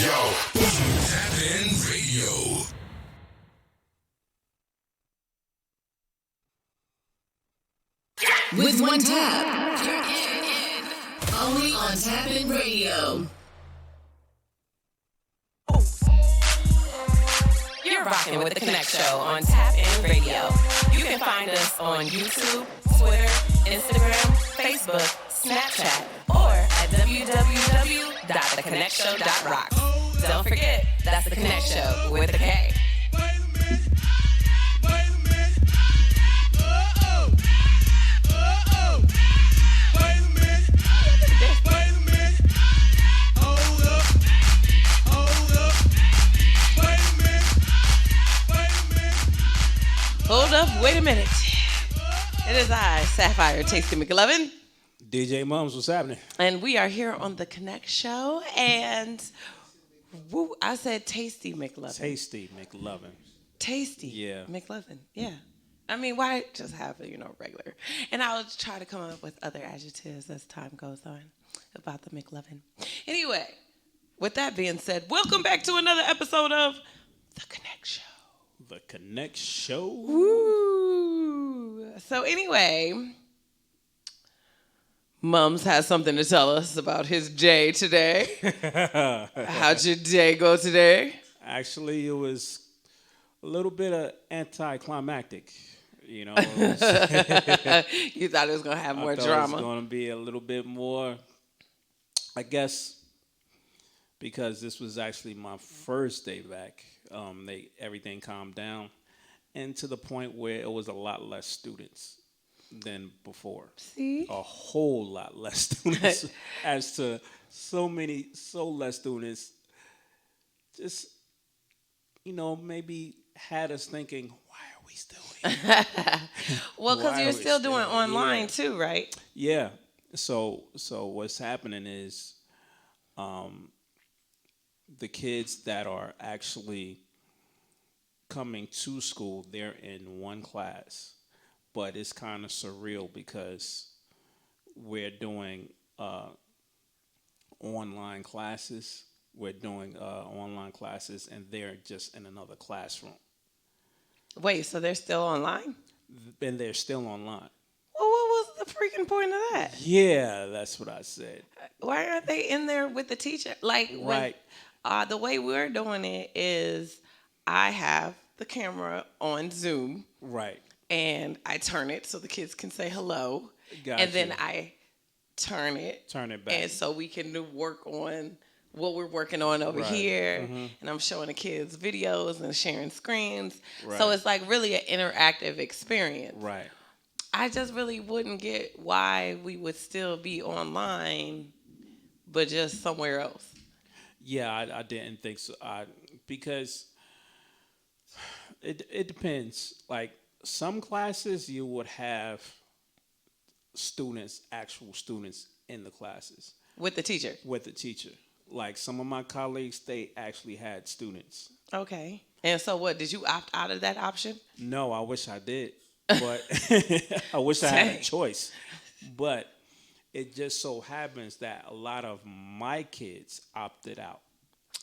Yo, TapN Radio. With one tap, you're in. Only on TapN Radio. You're rocking with the Konnect Show on TapN Radio. You can find us on YouTube, Twitter, Instagram, Facebook, Snapchat, or at www.thekonnectshow.rocks. Don't forget, that's the Konnect Show with a K. Hold up, wait a minute. It is I, Sapphire Tasty McLovin. DJ Mums, what's happening? And we are here on the Konnect Show. And I said Tasty McLovin. Tasty McLovin. Tasty McLovin. Yeah. I mean, why just have it, regular? And I'll try to come up with other adjectives as time goes on about the McLovin. Anyway, with that being said, welcome back to another episode of the Konnect Show. The Konnect Show. Woo! So anyway, Mums has something to tell us about his day today. How'd your day go today? Actually, it was a little bit of anticlimactic, You thought it was going to have more drama. I thought it was going to be a little bit more, I guess, because this was actually my first day back. Everything calmed down, and to the point where it was a lot less students than before. See? A whole lot less students. As to so less students. Just, maybe had us thinking, why are we still here? Well, because you're still doing online too, right? Yeah. So what's happening is the kids that are actually coming to school, they're in one class. But it's kind of surreal because we're doing online classes. We're doing online classes, and they're just in another classroom. Wait, so they're still online? And they're still online. Well, what was the freaking point of that? Yeah, that's what I said. Why aren't they in there with the teacher? Right. The way we're doing it is I have the camera on Zoom. Right. And I turn it so the kids can say hello. Gotcha. And then I turn it back. And so we can work on what we're working on over here. Mm-hmm. And I'm showing the kids videos and sharing screens. Right. So it's really an interactive experience. Right. I just really wouldn't get why we would still be online, but just somewhere else. Yeah, I didn't think so. Because it depends. Some classes you would have actual students in the classes. With the teacher? With the teacher. Some of my colleagues, they actually had students. Okay. And so what, did you opt out of that option? No, I wish I did. But I wish I had a choice. But it just so happens that a lot of my kids opted out.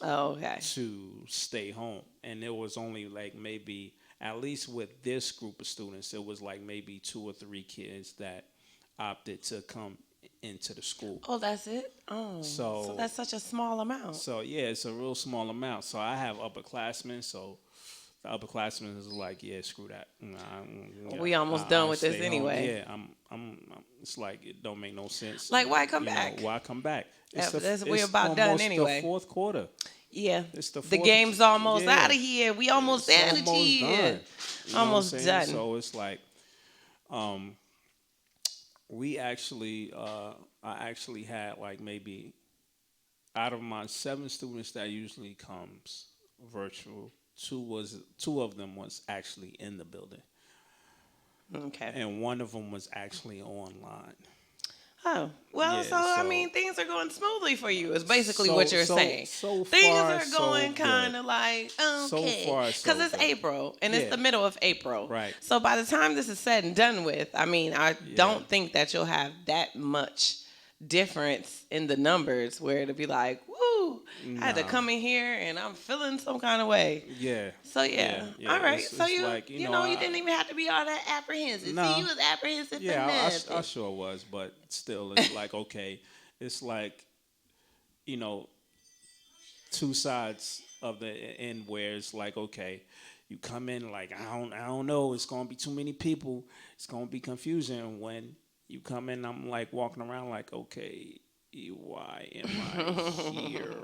Oh, okay. To stay home. And it was only maybe, at least with this group of students, it was maybe 2 or 3 kids that opted to come into the school. Oh, that's it? Oh, so that's such a small amount. So, yeah, it's a real small amount. So I have upperclassmen, so the upperclassmen is screw that. We almost done with this anyway. Yeah, I'm it's it don't make no sense. Why come back? Why come back? We're about done anyway. The fourth quarter. Yeah, the game's almost out of here. We almost out of here. Almost done. So it's we actually, I actually had maybe out of my 7 students that usually comes virtual, 2 of them was actually in the building. Okay. And one of them was actually online. Oh, well, so I mean, things are going smoothly for you, is basically what you're saying. Things are going kind of okay. Because it's April, and it's the middle of April. Right. So by the time this is said and done with, I mean, I don't think that you'll have that much difference in the numbers where it'll be woo, woo. I had to come in here and I'm feeling some kind of way. Yeah. So yeah. All right. It's so you like, you know, you didn't even have to be all that apprehensive. No. See, you was apprehensive for Yeah, nothing. I sure was, but still, it's like, okay, it's like, you know, two sides of the end where it's like, okay, you come in like, I don't know, it's gonna be too many people, it's gonna be confusion. And when you come in, I'm like walking around like, okay, why am I here?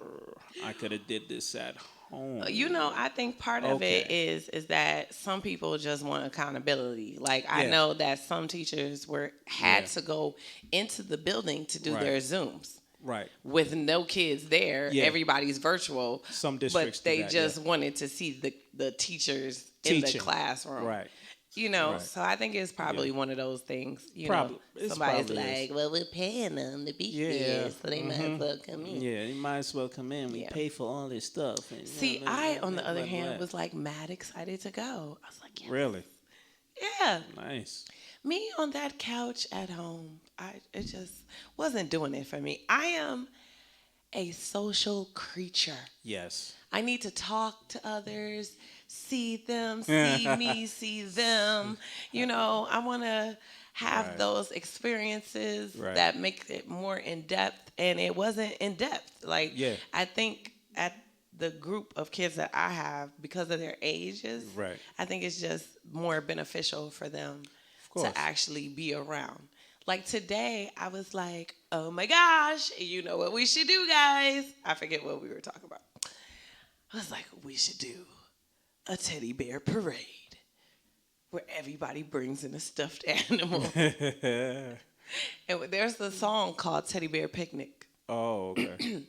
I could have did this at home. You know, I think part of it is that some people just want accountability. Like I know that some teachers had to go into the building to do their Zooms. Right. With no kids there, everybody's virtual. Some districts but they just wanted to see the teachers in the classroom. Right. You know, so I think it's probably one of those things. You know, somebody's like, well, we're paying them to be here, so they might as well come in. Yeah, they might as well come in. We pay for all this stuff. And, see, I, on the other hand, was like mad excited to go. I was like, yes. Really? Yeah. Nice. Me on that couch at home, it just wasn't doing it for me. I am a social creature. Yes. I need to talk to others, see them, see me, see them. You know, I want to have those experiences that make it more in depth, and it wasn't in depth. Like, I think at the group of kids that I have, because of their ages, I think it's just more beneficial for them to actually be around. Like today, I was like, oh my gosh, you know what we should do, guys? I forget what we were talking about. I was like, we should do a teddy bear parade where everybody brings in a stuffed animal. And there's a song called Teddy Bear Picnic. Oh, okay.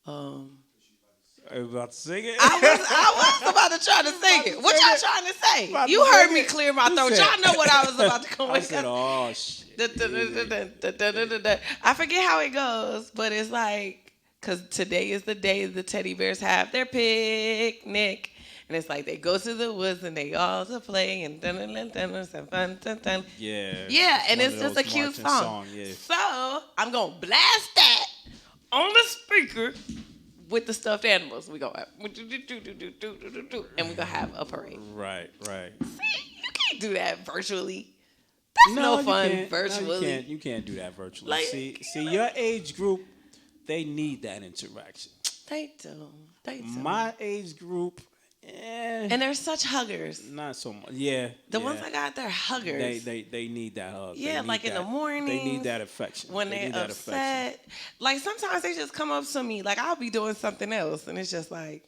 I was about to sing it. I was about to try to sing it. What y'all trying to say? You heard me clear my throat. Y'all know what I was about to come with. I said, oh, shit. I forget how it goes, but it's like, because today is the day the teddy bears have their picnic. And it's like they go to the woods and they all to play and fun. Yeah, and it's just a cute song. So I'm going to blast that on the speaker with the stuffed animals. We go and we're gonna have a parade. Right. See, you can't do that virtually. That's no fun virtually. No, you can't do that virtually. Like, see, your age group, they need that interaction. They do. My age group, and they're such huggers. Not so much. Yeah. The ones I got, they're huggers. They need that hug. Yeah, like in the morning. They need that affection. When they're upset. Like sometimes they just come up to me, like I'll be doing something else, and it's just like,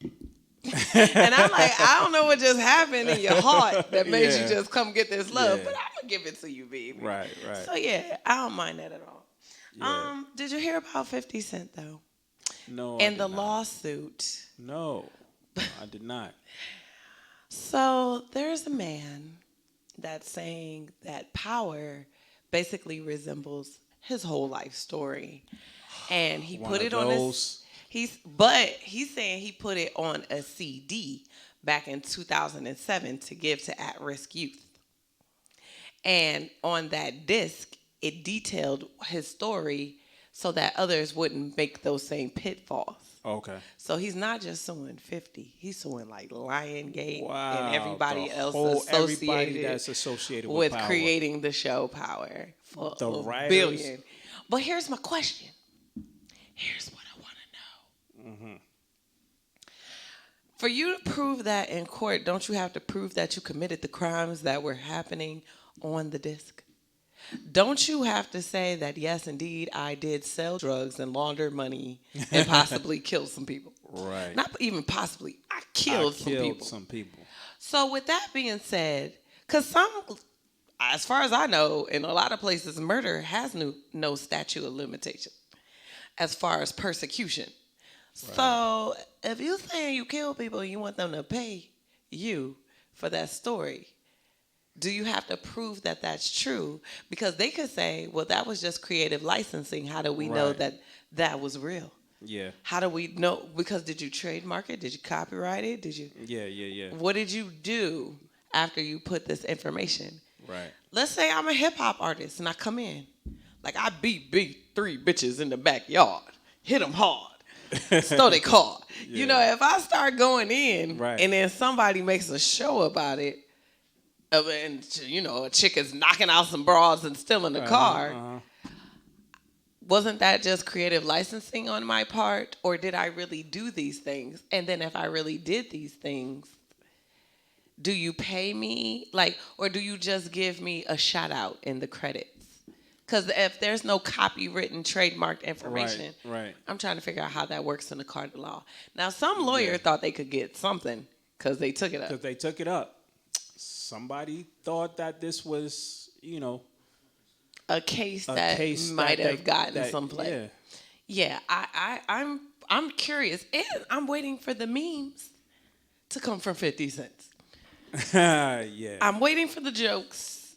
and I'm like, I don't know what just happened in your heart that made you just come get this love, but I'm gonna give it to you, baby. Right. So yeah, I don't mind that at all. Yeah. Did you hear about 50 Cent though? No. And the lawsuit. No, I did not. So there's a man that's saying that power basically resembles his whole life story, and he put it on his. He's saying he put it on a CD back in 2007 to give to at-risk youth, and on that disc it detailed his story so that others wouldn't make those same pitfalls. Okay. So he's not just suing 50. He's suing like Lionsgate and everybody that's associated with power. Creating the show Power for the $1 billion. But here's my question. Here's what I want to know. Mm-hmm. For you to prove that in court, don't you have to prove that you committed the crimes that were happening on the disc? Don't you have to say that, yes, indeed, I did sell drugs and launder money and possibly kill some people? Right. Not even possibly. I killed some people. So with that being said, because as far as I know, in a lot of places, murder has no statute of limitation as far as persecution. Right. So if you're saying you kill people and you want them to pay you for that story, do you have to prove that that's true? Because they could say, well, that was just creative licensing. How do we know that that was real? Yeah. How do we know? Because did you trademark it? Did you copyright it? Did you? Yeah. What did you do after you put this information? Right. Let's say I'm a hip hop artist and I come in. Like I beat 3 bitches in the backyard. hit them hard. Stole their car. Yeah. You know, if I start going in and then somebody makes a show about it, and, you know, a chick is knocking out some bras and stealing the car, wasn't that just creative licensing on my part? Or did I really do these things? And then if I really did these things, do you pay me? Like, or do you just give me a shout out in the credits? Because if there's no copywritten, trademarked information, I'm trying to figure out how that works in the court of law. Now, some lawyer thought they could get something because they took it up. Somebody thought that this was, you know, a case that might have gotten some play. Yeah, I'm curious, and I'm waiting for the memes to come from 50 Cent. I'm waiting for the jokes,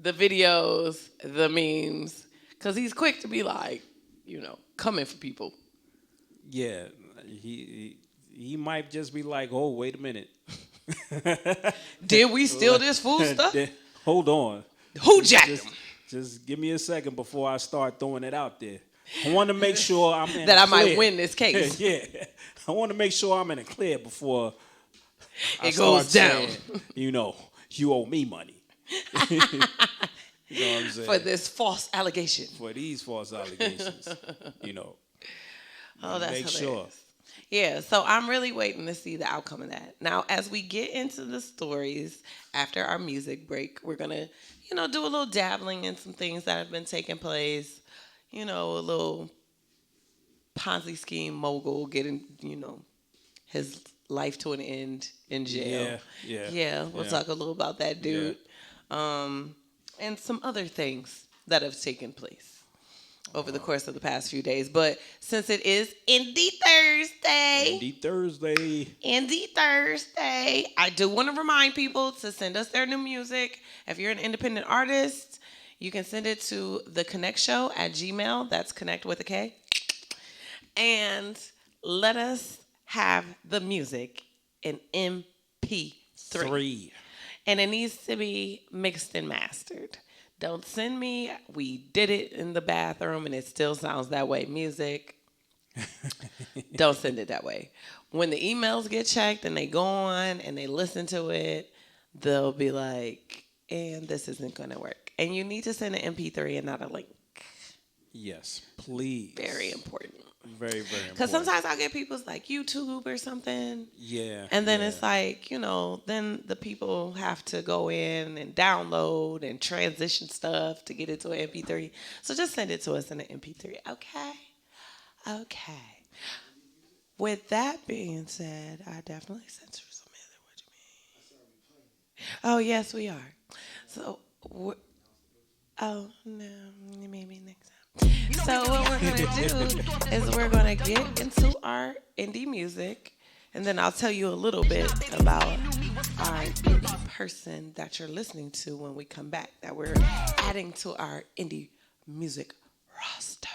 the videos, the memes, because he's quick to be like, you know, coming for people. Yeah, he might just be like, oh, wait a minute. Did we steal this food stuff? Hold on. Who jacked him? Just give me a second before I start throwing it out there. I want to make sure I'm in that I might win this case. Yeah. I want to make sure I'm in a clear before it goes down. Saying, you know, you owe me money. You know what I'm saying? For this false allegation. For these false allegations. You know. Oh, that's make hilarious. Sure. Yeah, so I'm really waiting to see the outcome of that. Now, as we get into the stories after our music break, we're going to, you know, do a little dabbling in some things that have been taking place. You know, a little Ponzi scheme mogul getting, you know, his life to an end in jail. Yeah, we'll talk a little about that dude. And some other things that have taken place over the course of the past few days. But since it is Indie Thursday, I do want to remind people to send us their new music. If you're an independent artist, you can send it to thekonnectshow at Gmail. That's connect with a K. And let us have the music in MP3. And it needs to be mixed and mastered. Don't send me, we did it in the bathroom and it still sounds that way. Music, don't send it that way. When the emails get checked and they go on and they listen to it, they'll be like, and this isn't going to work. And you need to send an MP3 and not a link. Yes, please. Very important. Very, very important. Because sometimes I'll get people's like YouTube or something. Yeah. And then it's like, you know, then the people have to go in and download and transition stuff to get it to an MP3. So just send it to us in an MP3. Okay. With that being said, I definitely censor some other. What you mean? Oh, yes, we are. So, oh, no, maybe next time. So what we're going to do is we're going to get into our indie music, and then I'll tell you a little bit about our indie person that you're listening to when we come back, that we're adding to our indie music roster.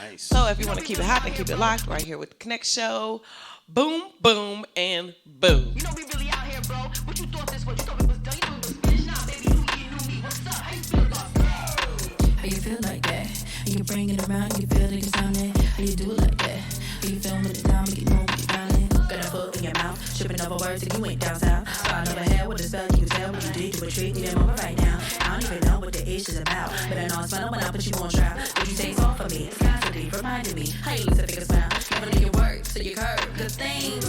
Nice. So if you want to keep it hot and keep it locked, right here with the Konnect Show. Boom, boom, and boom. You know we really out here, bro. What you thought this was? You thought it was done. You thought it was finished. Nah, baby, you me. What's up? How you feel about that? How you feel like that? You bring it around, you feel it, it's on it. How you do it like that? How you film with it down, make it move, make it violent. Got a foot in your mouth, tripping over words that you ain't down south. So I never had what the spell you tell what you did to a trick, you didn't move right now. I don't even know what the issue's about, but I know it's fun when I put you on trial. What you say is all for me, it's constantly reminding me how you lose a figure smile. Giving your words, so you curve good things.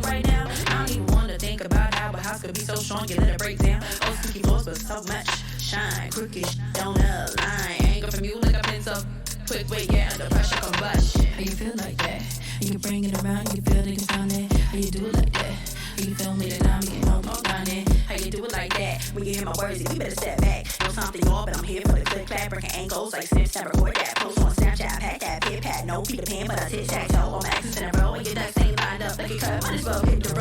Right now, I don't even want to think about how a house could be so strong, you let it break down. Oh, sneaky close, but so much shine. Crooked don't align. Anger from you like a pencil. Quick way, yeah, under pressure combustion. How you feel like that? You bring it around, you feel it, it's on it. How you do it like that? How you feel me, then I'm getting home, on it. How you do it like that? When you hear my words, you better step back. Know something more, but I'm here for the click clap, breaking ankles like snips. Never record that, post on Snapchat, pack that, pit pat, no Peter Pan, but I tic tac toe. I'm axis in a row, and your ducks ain't lined up like a cut. Might as well hit the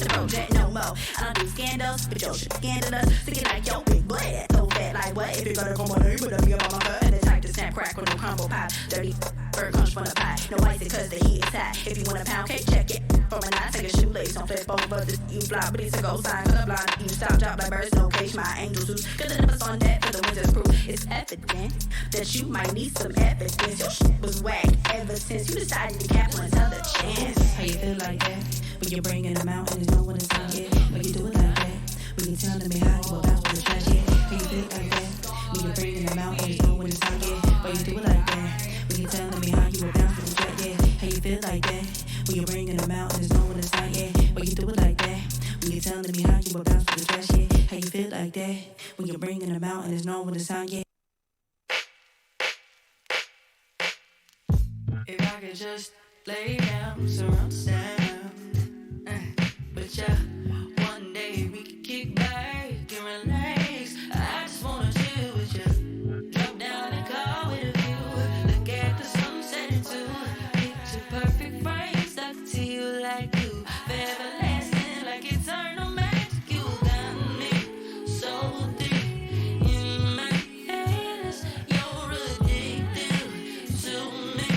project no more. I don't do scandals, but your shit scandalous. Thinking like yo, big blood, so fat like what? If you gotta come on, you better be up on my butt. And the type to snap crack with no crumble pie. Dirty bird crunch from the pie. No ice cause the heat is hot. If you want a pound cake, check it. From a nine, take a shoelace. Don't flip over this, you fly, but it's a gold sign. Colorblind, you stop, drop like birds, no cage. My angels who's cause the numbers on that for the winter's proof. It's evident that you might need some evidence. Your shit was whack ever sense. You decided to cap on another chance. How you feel like that? When you're bringing them out and there's no one to talk it. When you do it like that, when you're telling me how you about to trash it. How you feel like that? When you're bringing them out and there's no one to talk it. When you do it like that, when you're telling me how you about to trash it. How you feel like that? When you're bringing them out and there's no one to talk it. When you do it like that, when you're telling me how you about to trash it. How you feel like that? When you're bringing them out and there's no one to talk it. If I could just lay down, surround sound, but yeah, one day we could kick back and relax. I just wanna chill with you, drop down and call with a view, look at the sunset too. Picture perfect frame stuck to you like you, forever lasting like eternal magic. You got me so deep in my hands, you're addicted to me.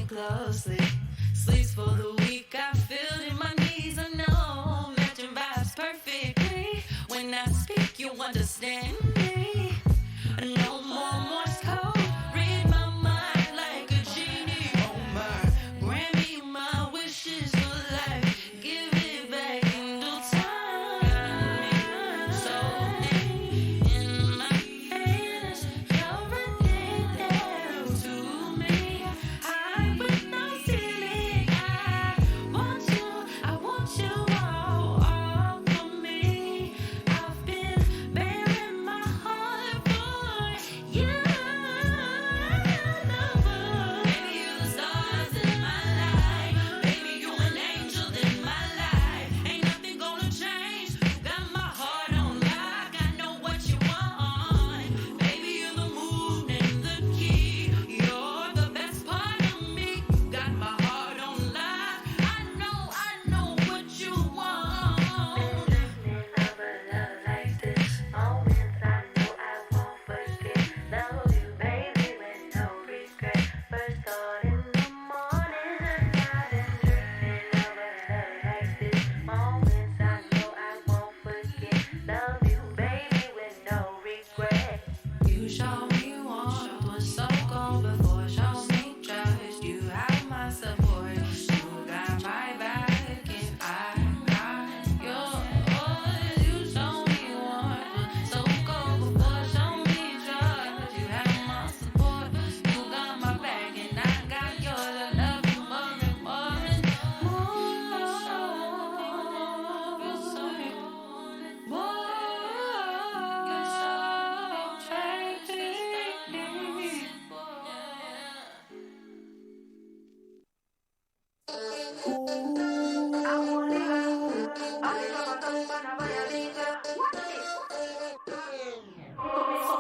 Closely, sleeps for the week. I feel it in my knees. I know, matching vibes perfectly. When I speak, you understand me. No more Morse code. Read my mind like a genie. Oh my, grant me my wishes for life. Give it back in due time. So deep in my hands, you're addicted to me.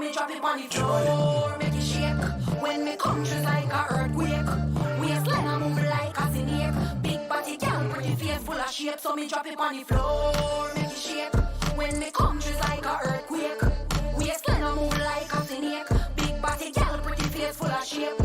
Drop it on the floor, make it shake. When me come, just like a earthquake. Waistline a move like a snake. Big body girl, pretty face full of shape. So me drop it on the floor, make it shake. When me come, just like a earthquake. Waistline a move like a snake. Big body girl, pretty face full of shape.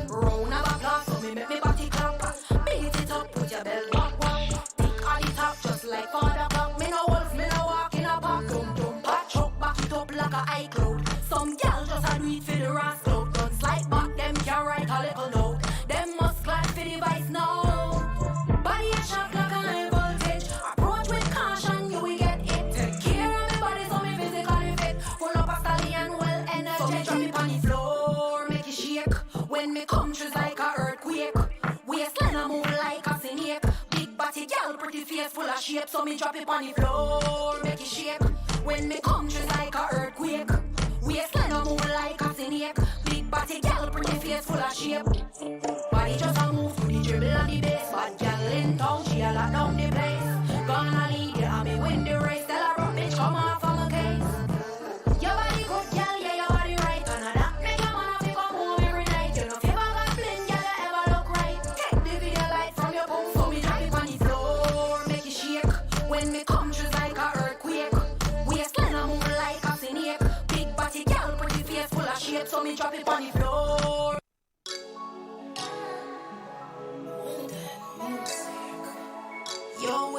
Round of applause, so me make me body clap. Beat it up, put your belt back, walk. Thick on the top, just like father clock. Me no wolf, me no walk in a pack. Dum dum, patch up, back it up like a iCloud. Some gal just a do it for the rascal. Guns like back, them can write a little note. Them must glide for the vice now. Body a shock like a high voltage. Approach with caution, you will get it. Take care of me body so me physically fit. Full up a stallion, well energetic. So me drop it on the floor, make it shake. When me come, just like a earthquake. Waistline a move like a snake. Big body gal, pretty face full of shape. So me drop it on the floor, make it shake. When me come, just like a earthquake. Waistline a move like a snake. Big body gal, pretty face full of shape. Body just a move to the dribble and the bass. Bad gal in town, she a lock down the place. Gonna lead ya, me win the race. Tell her rock bitch, come off on the case. Your body good, gal, yeah, your body right. And that make your man pick up home every night. You know, if you ever got blind, gal, you ever look right. Take the video light from your phone, so me drop it on the floor, make it shake. When me come, just like a earthquake. Waistline a move like a snake. Big body gal, pretty face full of shape. So me drop it on the floor.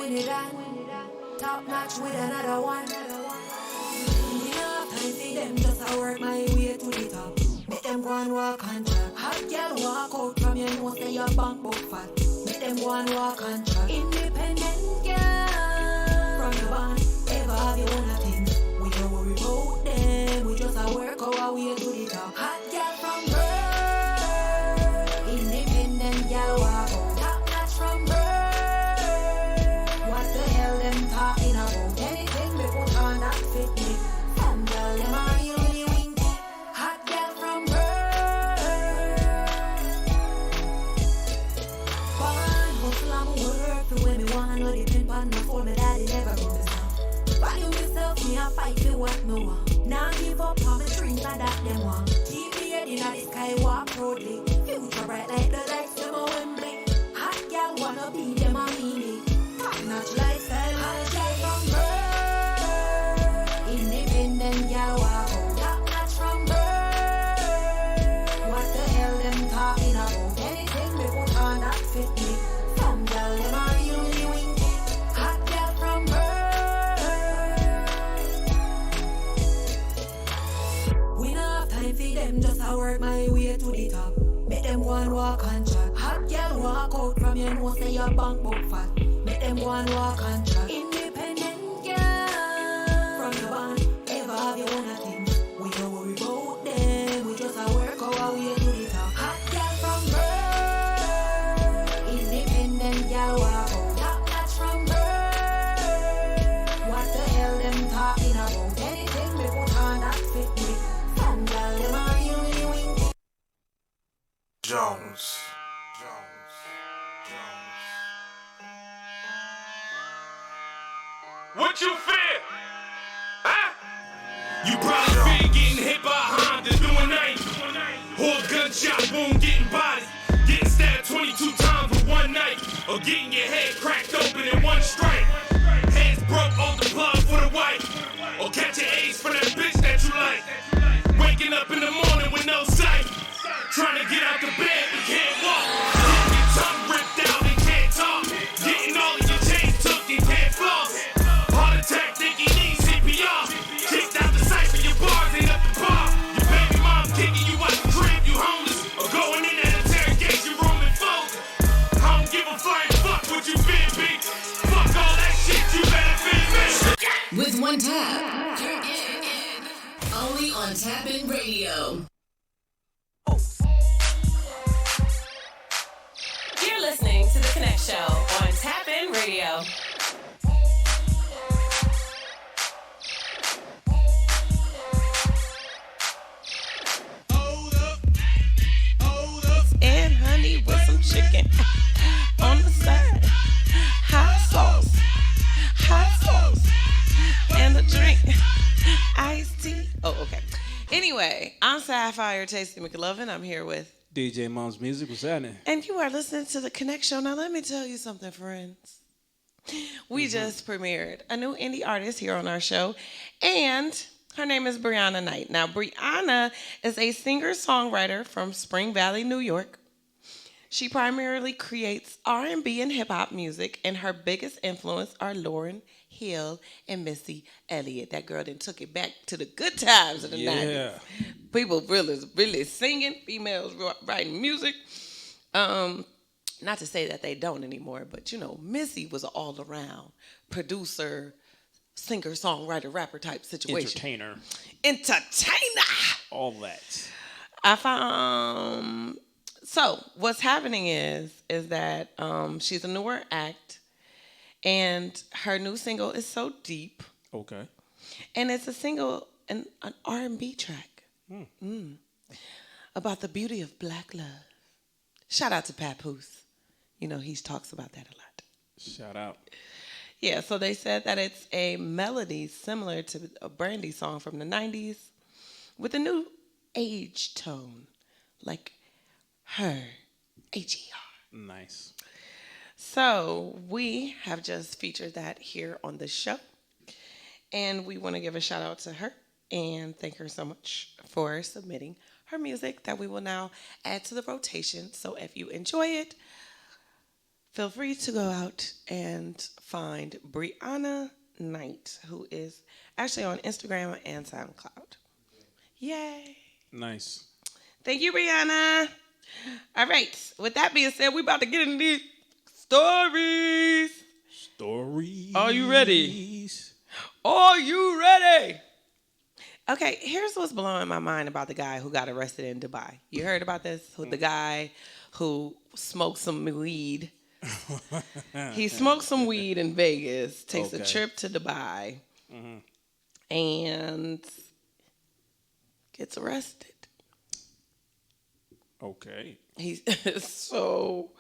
when it done. Top notch with another one. Enough time for them just to work my way to the top. Make them go and walk on track. Hot girl walk out from your nose and your bank book fat. Make them go and walk on track. Independent girl from your band, ever have your own thing. We don't worry about them. We just a work our way to the top. Hot girl from birth, independent girl walk out. Top notch from birth. What the hell them talking about? Anything we put on that fit me. Some girl them are really winky. Hot girl from birth. One hustle and work for when me wanna know depend on no phone. Me daddy never wrote me down. Value myself, me a fight for what me want. Now give up on my dreams and that them want. Keep me head in the sky, walk proudly. Future bright like the lights, them a Wembley. Hot girl wanna be them a meanie. Top notch lifestyle, hot girl from birth. Independent girl walk out. Top notch from birth. What the hell them talking about? Anything we put on that fit me. Some girl them a really winky. Hot girl from birth. We no have time for them just to work my way to the top. Make them go and walk on track. Hot girl walk out from your nose and your bank book fat. Make them go and walk on track. Independent girl from your band, ever have your own thing. We don't worry about them. We just a work our way to the top. Hot girl from birth, independent girl walk out. Top notch from birth. What the hell them talking about? Anything we put on that fit me. Some girl them are really winky. Jones. What you fear? Huh? You probably fear getting hit by a Honda doing 90. Or a gunshot wound getting body. Getting stabbed 22 times with one knife. Or getting your head cracked open in one strike. Heads broke off the plug for the wife. Or catching AIDS for that bitch that you like. Waking up in the morning with no sight. Trying to get out the bed but can't walk. Getting your tongue ripped out and can't talk. Getting all of your chains took and can't floss. Heart attack, think he needs CPR. Kicked out the sight for your bars ain't up the bar. Your baby mom kicking you out the crib, you homeless. Or going in that interrogation room and folding. I don't give a flying fuck what you been, B. Fuck all that shit, you better feed me. With one tap, you're in. Only on TapN Radio. You're listening to The Konnect Show on TapN Radio. And honey with some chicken on the side. Hot sauce, and a drink. Iced tea. Oh, okay. Anyway, I'm Sapphire Tasty McLovin. I'm here with DJ Mom's Music, what's happening? And you are listening to The Konnect Show. Now, let me tell you something, friends. We just premiered a new indie artist here on our show, and her name is Brianna Knight. Now, Brianna is a singer-songwriter from Spring Valley, New York. She primarily creates R&B and hip-hop music, and her biggest influence are Lauryn Hill and Missy Elliott. That girl then took it back to the good times of the 90s. People really singing, females writing music. Not to say that they don't anymore, but you know, Missy was an all-around producer, singer, songwriter, rapper type situation. Entertainer. All that. I found. So what's happening is that she's a newer act, and her new single is So Deep. Okay. And it's a single, an R&B track about the beauty of black love. Shout out to Papoose. You know, he talks about that a lot. Shout out. Yeah, so they said that it's a melody similar to a Brandy song from the 90s with a new age tone, like her, H-E-R. Nice. So we have just featured that here on the show. And we want to give a shout out to her and thank her so much for submitting her music that we will now add to the rotation. So if you enjoy it, feel free to go out and find Brianna Knight, who is actually on Instagram and SoundCloud. Yay. Nice. Thank you, Brianna. All right. With that being said, we're about to get into these stories. Stories. Are you ready? Are you ready? Okay, here's what's blowing my mind about the guy who got arrested in Dubai. You heard about this? The guy who smoked some weed. He smoked some weed in Vegas, takes a trip to Dubai, and gets arrested. Okay. So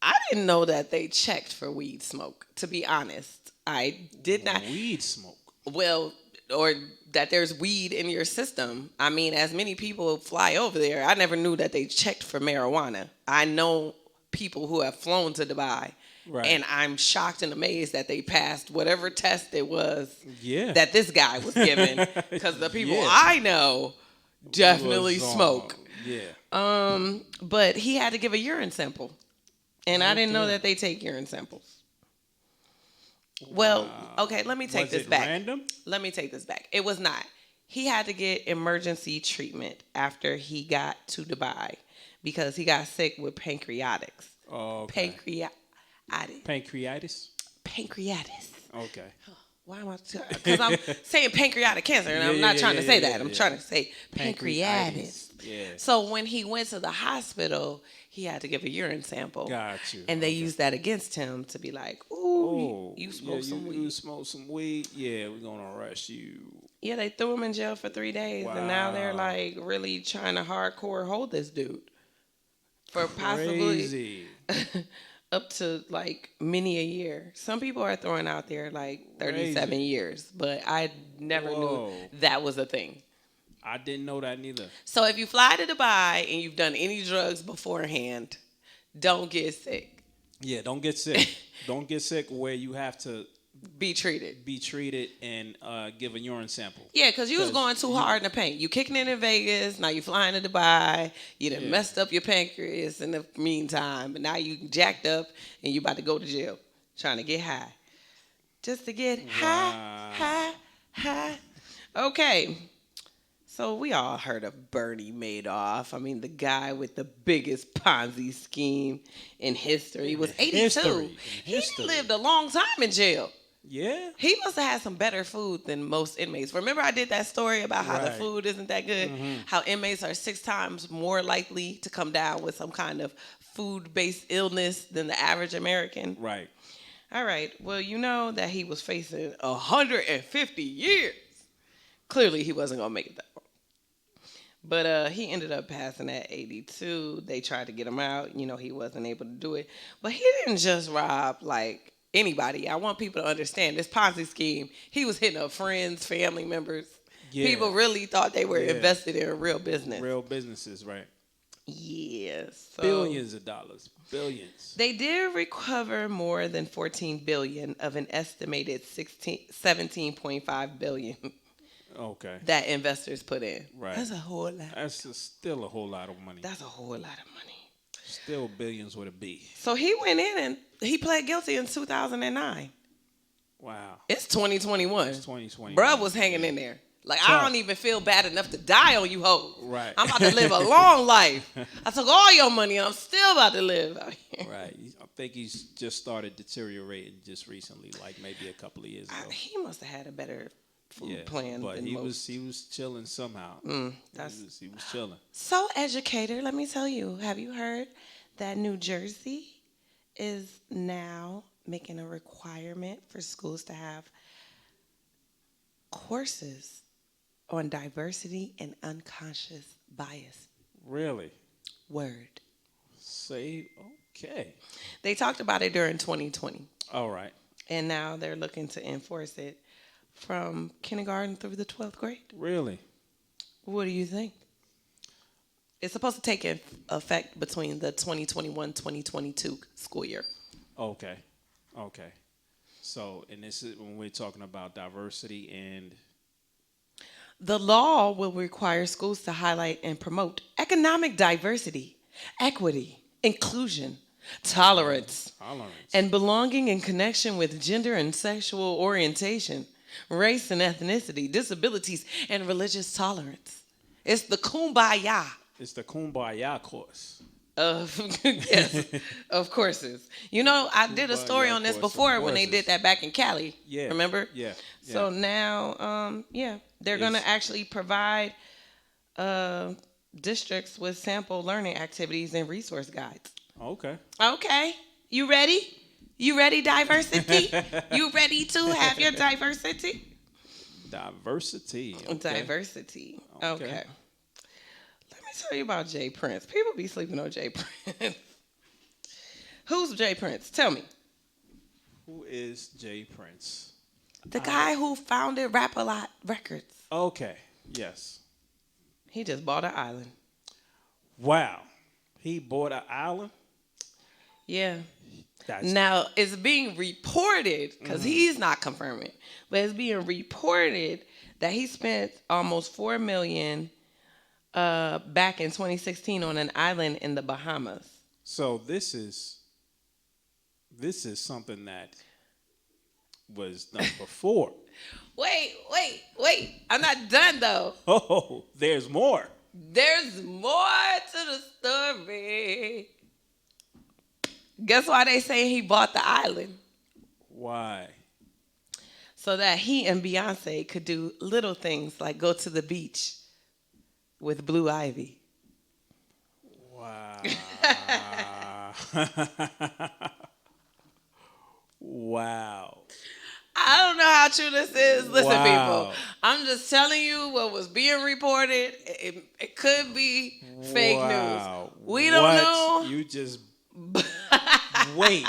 I didn't know that they checked for weed smoke, to be honest. I did not. Weed smoke? Well, or that there's weed in your system. I mean, as many people fly over there, I never knew that they checked for marijuana. I know people who have flown to Dubai, and I'm shocked and amazed that they passed whatever test it was that this guy was given, because the people I know definitely smoke. But he had to give a urine sample, and I didn't know that they take urine samples. Well, okay, let me take this back. Random? Let me take this back. It was not. He had to get emergency treatment after he got to Dubai because he got sick with pancreatics. Oh, okay. Pancreatitis. Pancreatitis. Okay. Why am I? Because I'm saying pancreatic cancer, and I'm not trying to say that. I'm trying to say pancreatitis. Yeah. So when he went to the hospital, he had to give a urine sample. Got you. And they used that against him to be like, ooh, you smoked some weed. You smoked some weed? Yeah, we're going to arrest you. Yeah, they threw him in jail for 3 days. Wow. And now they're like really trying to hardcore hold this dude. For possibly up to like many a year. Some people are throwing out there like 37 years. But I never knew that was a thing. I didn't know that neither. So if you fly to Dubai and you've done any drugs beforehand, don't get sick. Yeah, don't get sick. Don't get sick where you have to be treated and give a urine sample. Yeah, because you was going too hard in the paint. You kicking it in Vegas, now you flying to Dubai. You done messed up your pancreas in the meantime, but now you jacked up and you about to go to jail trying to get high. Just to get high. Okay. So we all heard of Bernie Madoff. I mean, the guy with the biggest Ponzi scheme in history. He was 82. He lived a long time in jail. Yeah? He must have had some better food than most inmates. Remember I did that story about how the food isn't that good? How inmates are 6 times more likely to come down with some kind of food-based illness than the average American? Right. All right. Well, you know that he was facing 150 years. Clearly, he wasn't going to make it that long. But he ended up passing at 82. They tried to get him out. You know, he wasn't able to do it. But he didn't just rob, like, anybody. I want people to understand this Ponzi scheme. He was hitting up friends, family members. Yeah. People really thought they were invested in a real business. Real businesses, right. Yes. So billions of dollars. Billions. They did recover more than $14 billion of an estimated $17.5 billion. Okay. That investors put in. Right. That's a whole lot. That's still a whole lot of money. That's a whole lot of money. Still billions with a B. So he went in and he pled guilty in 2009. Wow. It's 2021. It's 2020. Bruh was hanging in there. Like, I don't even feel bad enough to die on you hoes. Right. I'm about to live a long life. I took all your money and I'm still about to live out here. Right. I think he's just started deteriorating just recently, like maybe a couple of years ago. He must have had a better food plan. But than he most. was chilling somehow. He was chilling. So, educator, let me tell you, have you heard that New Jersey is now making a requirement for schools to have courses on diversity and unconscious bias? Really? Word. Say, okay. They talked about it during 2020. All right. And now they're looking to enforce it from kindergarten through the 12th grade. Really? What do you think? It's supposed to take effect between the 2021-2022 school year. Okay. So, and this is when we're talking about diversity and... The law will require schools to highlight and promote economic diversity, equity, inclusion, tolerance, Tolerance. and belonging in connection with gender and sexual orientation, race and ethnicity, disabilities, and religious tolerance. It's the kumbaya. It's the Kumbaya course. Yes, of courses. You know, I did a story on this before when they did that back in Cali. Yeah. Remember? Yeah. So now, they're going to actually provide districts with sample learning activities and resource guides. Okay. Okay. You ready? You ready, diversity? You ready to have your diversity? Diversity. Okay. Diversity. Okay. Let me tell you about Jay Prince. People be sleeping on Jay Prince. Who's Jay Prince? Tell me. Who is Jay Prince? The guy who founded Rap-A-Lot Records. Okay. Yes. He just bought an island. Wow. He bought an island? Yeah. That's Now, it's being reported, because he's not confirming, but it's being reported that he spent almost $4 million back in 2016 on an island in the Bahamas. So this is something that was done before. Wait. I'm not done, though. Oh, there's more. There's more to the story. Guess why they say he bought the island? Why? So that he and Beyonce could do little things like go to the beach with Blue Ivy. Wow. Wow. I don't know how true this is. Listen, Wow. people. I'm just telling you what was being reported. It could be fake Wow. news. We don't What? know. You just wait.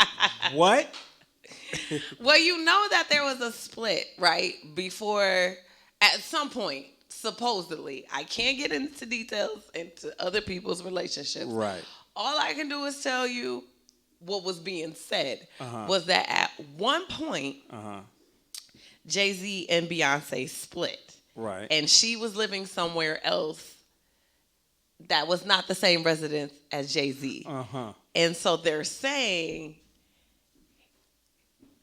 What? Well, you know that there was a split, right? Before, at some point, supposedly. I can't get into details into other people's relationships. Right. All I can do is tell you what was being said was that at one point, Jay-Z and Beyonce split. Right. And she was living somewhere else that was not the same residence as Jay-Z. And so they're saying,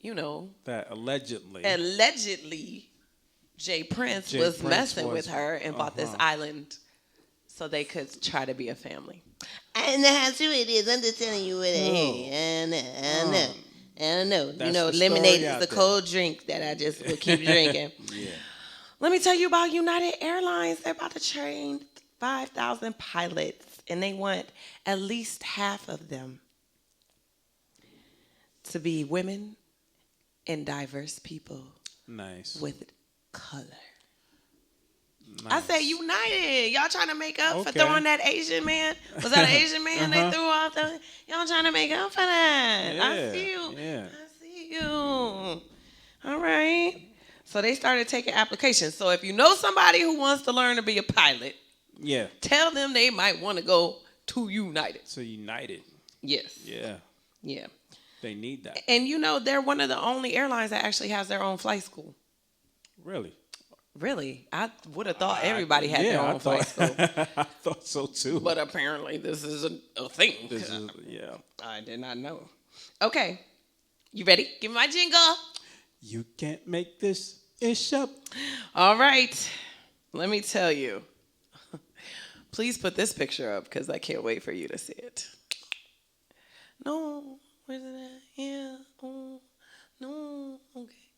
you know, that allegedly Jay Prince Jay was Prince messing was- with her and bought this island so they could try to be a family. I don't know how true it is. I'm just telling you what it is. I don't know. You That's know, the lemonade story is out the there. cold drink that I just will keep drinking. Yeah. Let me tell you about United Airlines. They're about to train 5,000 pilots, and they want at least half of them to be women and diverse people Nice. with color. Nice. I say United. Y'all trying to make up for Okay. throwing that Asian man? Was that an Asian man they threw off? Y'all trying to make up for that. I Yeah, see you. yeah. I see you. All right. So they started taking applications. So if you know somebody who wants to learn to be a pilot, Yeah. tell them they might want to go to United. So United. Yes. Yeah. Yeah. They need that. And you know, they're one of the only airlines that actually has their own flight school. Really? Really? I would have thought everybody had their own flight school. I thought so too. But apparently this is a thing. This is, yeah. I did not know. Okay. You ready? Give me my jingle. You can't make this ish up. All right. Let me tell you. Please put this picture up because I can't wait for you to see it. No. Where's it at? Yeah. Oh. No. Okay.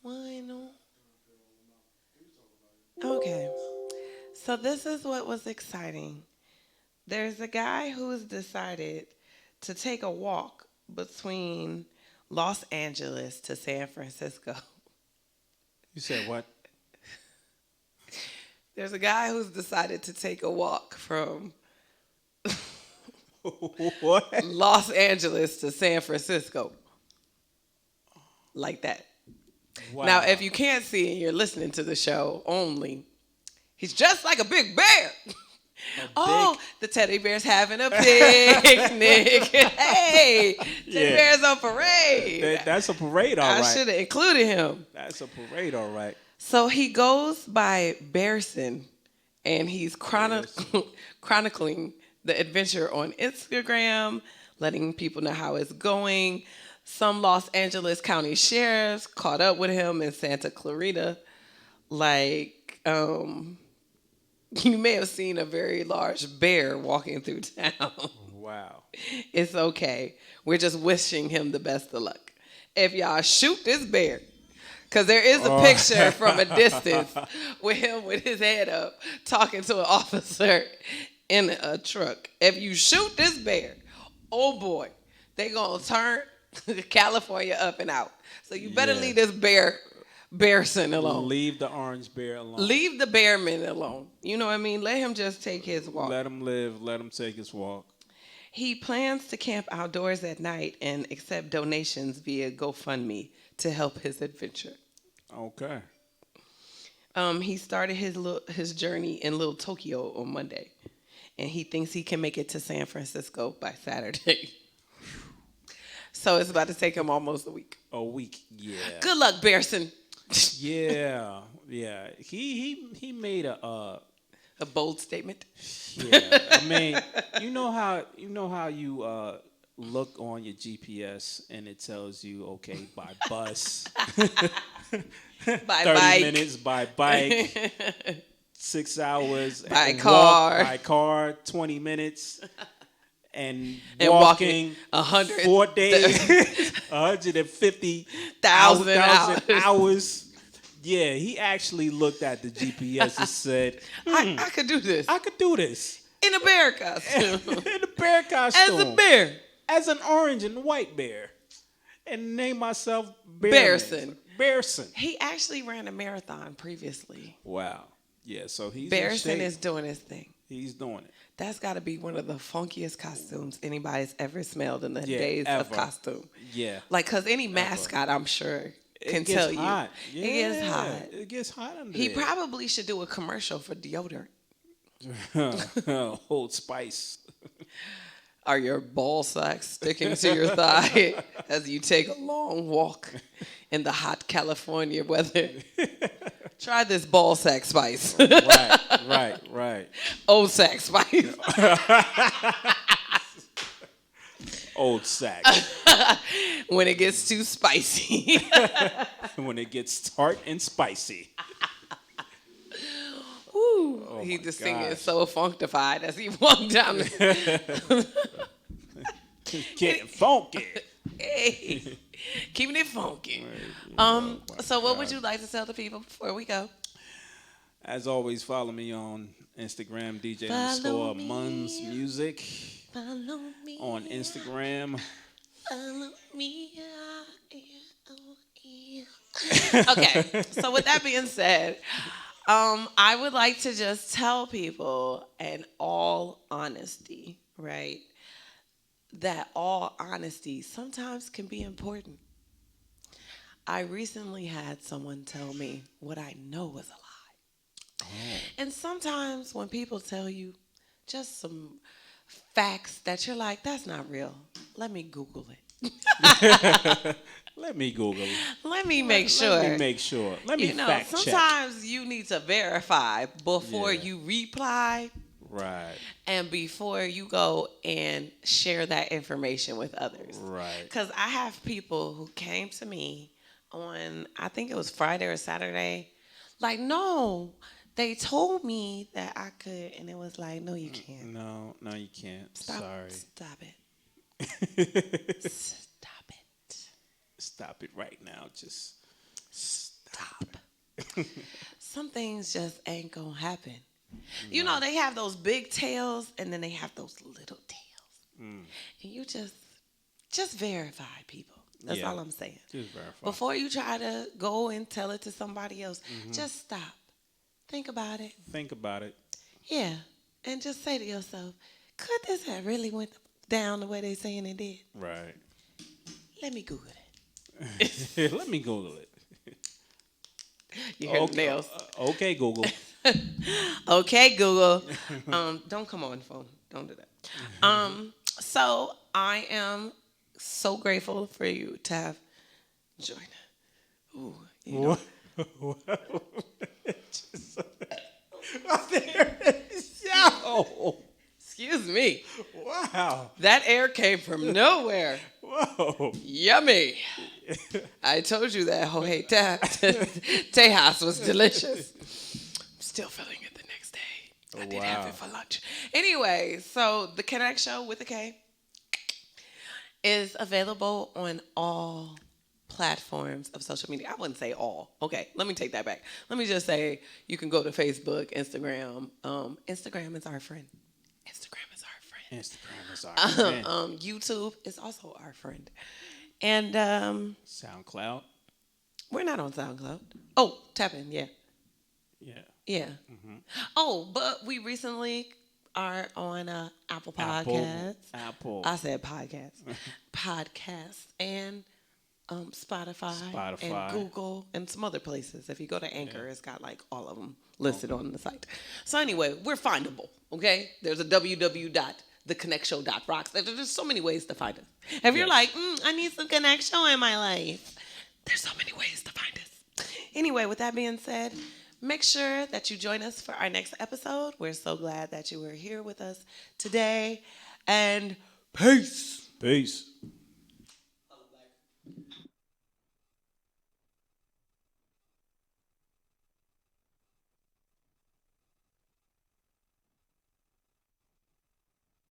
Why no? Okay. So this is what was exciting. There's a guy who's decided to take a walk between Los Angeles to San Francisco. You said what? There's a guy who's decided to take a walk from What? Los Angeles to San Francisco. Like that. Wow. Now, if you can't see and you're listening to the show only, he's dressed like a big bear. The teddy bear's having a picnic. Hey, teddy bear's on parade. That's a parade, all right. I should have included him. That's a parade, all right. So he goes by Bearson, and he's chronicling the adventure on Instagram, letting people know how it's going. Some Los Angeles County sheriffs caught up with him in Santa Clarita. Like, you may have seen a very large bear walking through town. Wow. It's okay. We're just wishing him the best of luck. If y'all shoot this bear, because there is a picture from a distance with him with his head up talking to an officer in a truck. If you shoot this bear, oh boy, they gonna turn California up and out. So you better leave this Bearson alone. Leave the orange bear alone. Leave the bearman alone. You know what I mean? Let him just take his walk. Let him live. Let him take his walk. He plans to camp outdoors at night and accept donations via GoFundMe to help his adventure. Okay. He started his journey in Little Tokyo on Monday, and he thinks he can make it to San Francisco by Saturday. So it's about to take him almost a week. A week, yeah. Good luck, Bearson. Yeah. He made a bold statement. Yeah, I mean, you know how you look on your GPS and it tells you, okay, by bus, by 30 bike. minutes by bike, 6 hours by car, walk, by car, 20 minutes, and walking 4 days, 150,000 hours. Yeah, he actually looked at the GPS and said, I could do this. I could do this. In a bear costume. In a bear costume. As a bear. As an orange and white bear. And name myself Bearson. Bearson. He actually ran a marathon previously. Wow. Yeah, so he's Bearson is doing his thing. He's doing it. That's got to be one of the funkiest costumes anybody's ever smelled in the days of costume. Yeah. Like, because any mascot, I'm sure, can tell you. Hot. Yeah, it gets hot. It gets hot under He there. probably should do a commercial for deodorant. Old Spice. Are your ball sacks sticking to your thigh as you take a long walk in the hot California weather? Try this ball sack spice. Right. Old sack spice. Old sack. When it gets too spicy. When it gets tart and spicy. Woo. Oh He just gosh. singing so functified as he walked down the Getting funky. Hey, keeping it funky. So what would you like to tell the people before we go? As always, follow me on Instagram, DJ Follow Muns Music. Follow me on Instagram. Follow me. Okay, so with that being said, I would like to just tell people, in all honesty, right, that all honesty sometimes can be important. I recently had someone tell me what I know was a lie. And sometimes when people tell you just some facts that you're like, that's not real, let me Google it. Let me Google it. Let me make sure. Let me fact check. Sometimes you need to verify before you reply. Right. And before you go and share that information with others. Right. Because I have people who came to me on, I think it was Friday or Saturday, like, no, they told me that I could. And it was like, no, you can't. No, you can't. Sorry. Stop it. Stop it. Stop it right now. Just stop. Some things just ain't gonna happen. You know, they have those big tails and then they have those little tails. And you just verify, people. That's all I'm saying. Just verify. Before you try to go and tell it to somebody else, just stop. Think about it. Yeah. And just say to yourself, could this have really went down the way they saying it did? Right. Let me Google it. Let me Google it. You hear the nails. Okay, Google. Okay, Google. Don't come on the phone. Don't do that. So I am so grateful for you to have joined. Ooh, you know. Excuse Excuse me. Wow. That air came from nowhere. Whoa. Yummy. I told you that Hohe Tejas was delicious. I'm still feeling it the next day. I did have it for lunch. Anyway, so the Konnect Show with a K is available on all platforms of social media. I wouldn't say all. Okay, let me take that back. Let me just say you can go to Facebook, Instagram. Instagram is our friend. Instagram is our friend. YouTube is also our friend. And SoundCloud. We're not on SoundCloud. Oh, TapN, yeah. Yeah. Mm-hmm. Oh, but we recently are on Apple Podcasts. Apple. I said podcast. Podcasts and Spotify and Google and some other places. If you go to Anchor, it's got like all of them listed on the site. So anyway, we're findable, okay? There's a www.thekonnectshow.rocks. There's so many ways to find us. If you're like, I need some Konnect Show in my life, there's so many ways to find us. Anyway, with that being said, make sure that you join us for our next episode. We're so glad that you were here with us today. And peace. Peace.